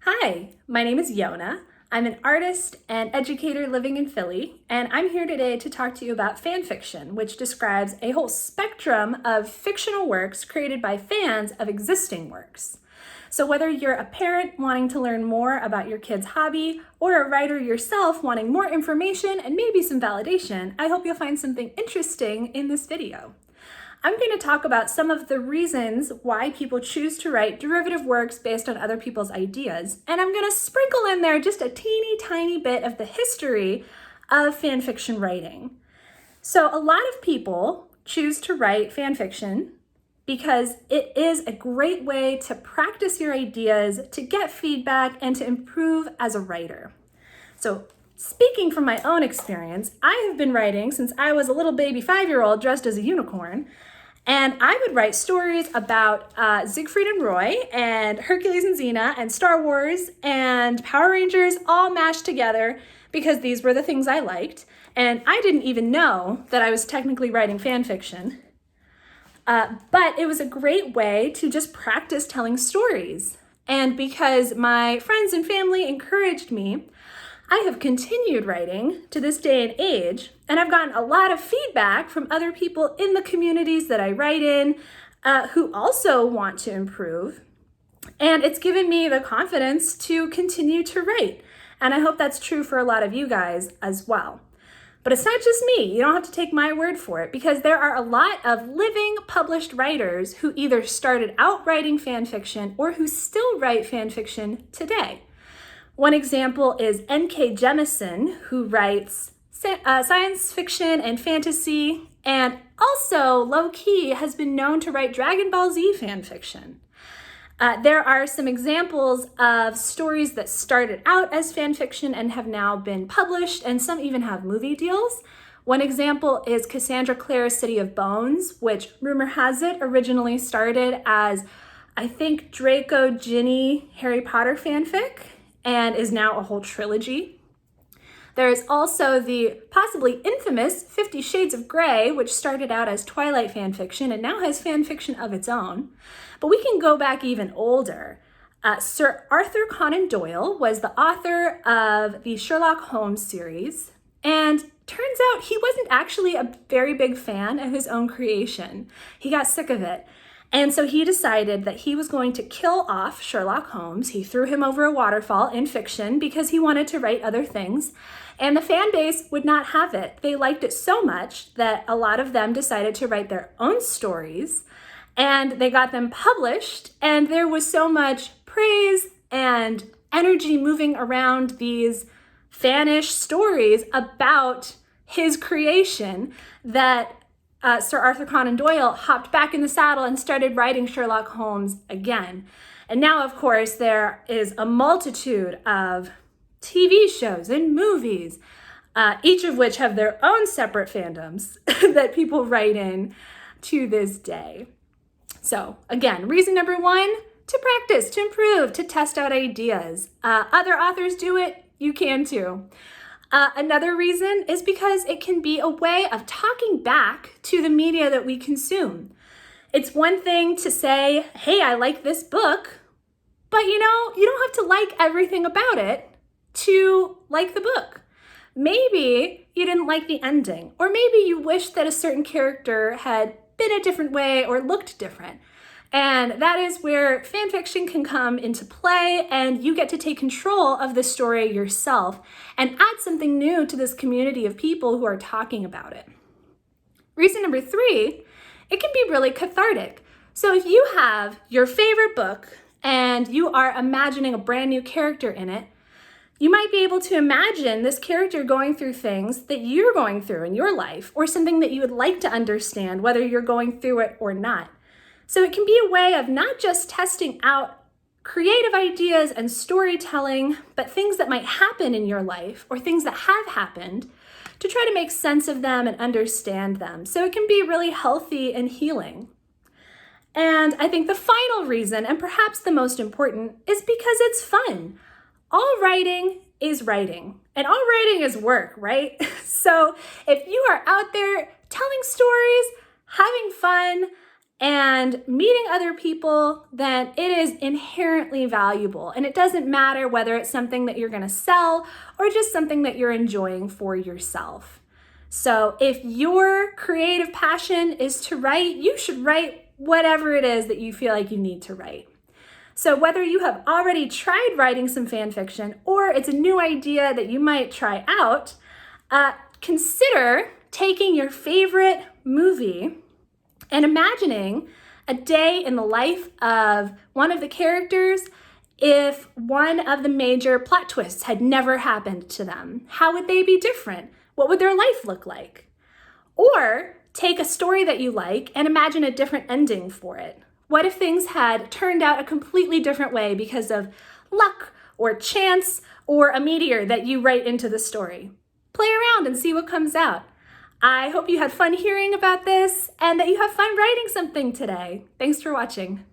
Hi, my name is Yona. I'm an artist and educator living in Philly, and I'm here today to talk to you about fan fiction, which describes a whole spectrum of fictional works created by fans of existing works. So whether you're a parent wanting to learn more about your kid's hobby, or a writer yourself wanting more information and maybe some validation, I hope you'll find something interesting in this video. I'm going to talk about some of the reasons why people choose to write derivative works based on other people's ideas, and I'm going to sprinkle in there just a teeny tiny bit of the history of fan fiction writing. So a lot of people choose to write fan fiction because it is a great way to practice your ideas, to get feedback, and to improve as a writer. So speaking from my own experience, I have been writing since I was a little baby 5-year-old dressed as a unicorn. And I would write stories about Siegfried and Roy and Hercules and Xena and Star Wars and Power Rangers all mashed together because these were the things I liked. And I didn't even know that I was technically writing fan fiction. But it was a great way to just practice telling stories. And because my friends and family encouraged me, I have continued writing to this day and age, and I've gotten a lot of feedback from other people in the communities that I write in who also want to improve. And it's given me the confidence to continue to write. And I hope that's true for a lot of you guys as well. But it's not just me. You don't have to take my word for it, because there are a lot of living published writers who either started out writing fan fiction or who still write fan fiction today. One example is N.K. Jemisin, who writes science fiction and fantasy, and also, low-key, has been known to write Dragon Ball Z fan fiction. There are some examples of stories that started out as fan fiction and have now been published, and some even have movie deals. One example is Cassandra Clare's City of Bones, which, rumor has it, originally started as, I think, Draco Ginny Harry Potter fanfic, and is now a whole trilogy. There is also the possibly infamous 50 Shades of Grey, which started out as Twilight fanfiction and now has fanfiction of its own. But we can go back even older. Sir Arthur Conan Doyle was the author of the Sherlock Holmes series, and turns out he wasn't actually a very big fan of his own creation. He got sick of it. And so he decided that he was going to kill off Sherlock Holmes. He threw him over a waterfall in fiction because he wanted to write other things. And the fan base would not have it. They liked it so much that a lot of them decided to write their own stories. And they got them published. And there was so much praise and energy moving around these fanish stories about his creation that Sir Arthur Conan Doyle hopped back in the saddle and started writing Sherlock Holmes again. And now, of course, there is a multitude of TV shows and movies, each of which have their own separate fandoms that people write in to this day. So again, reason number one, to practice, to improve, to test out ideas. Other authors do it, you can too. Another reason is because it can be a way of talking back to the media that we consume. It's one thing to say, hey, I like this book, but you don't have to like everything about it to like the book. Maybe you didn't like the ending, or maybe you wish that a certain character had been a different way or looked different. And that is where fan fiction can come into play, and you get to take control of the story yourself and add something new to this community of people who are talking about it. Reason number three, it can be really cathartic. So if you have your favorite book and you are imagining a brand new character in it, you might be able to imagine this character going through things that you're going through in your life, or something that you would like to understand, whether you're going through it or not. So it can be a way of not just testing out creative ideas and storytelling, but things that might happen in your life or things that have happened, to try to make sense of them and understand them. So it can be really healthy and healing. And I think the final reason, and perhaps the most important, is because it's fun. All writing is writing, and all writing is work, right? So if you are out there telling stories, having fun, and meeting other people, then it is inherently valuable. And it doesn't matter whether it's something that you're going to sell or just something that you're enjoying for yourself. So if your creative passion is to write, you should write whatever it is that you feel like you need to write. So whether you have already tried writing some fan fiction or it's a new idea that you might try out, consider taking your favorite movie and imagining a day in the life of one of the characters if one of the major plot twists had never happened to them. How would they be different? What would their life look like? Or take a story that you like and imagine a different ending for it. What if things had turned out a completely different way because of luck or chance or a meteor that you write into the story? Play around and see what comes out. I hope you had fun hearing about this and that you have fun writing something today. Thanks for watching.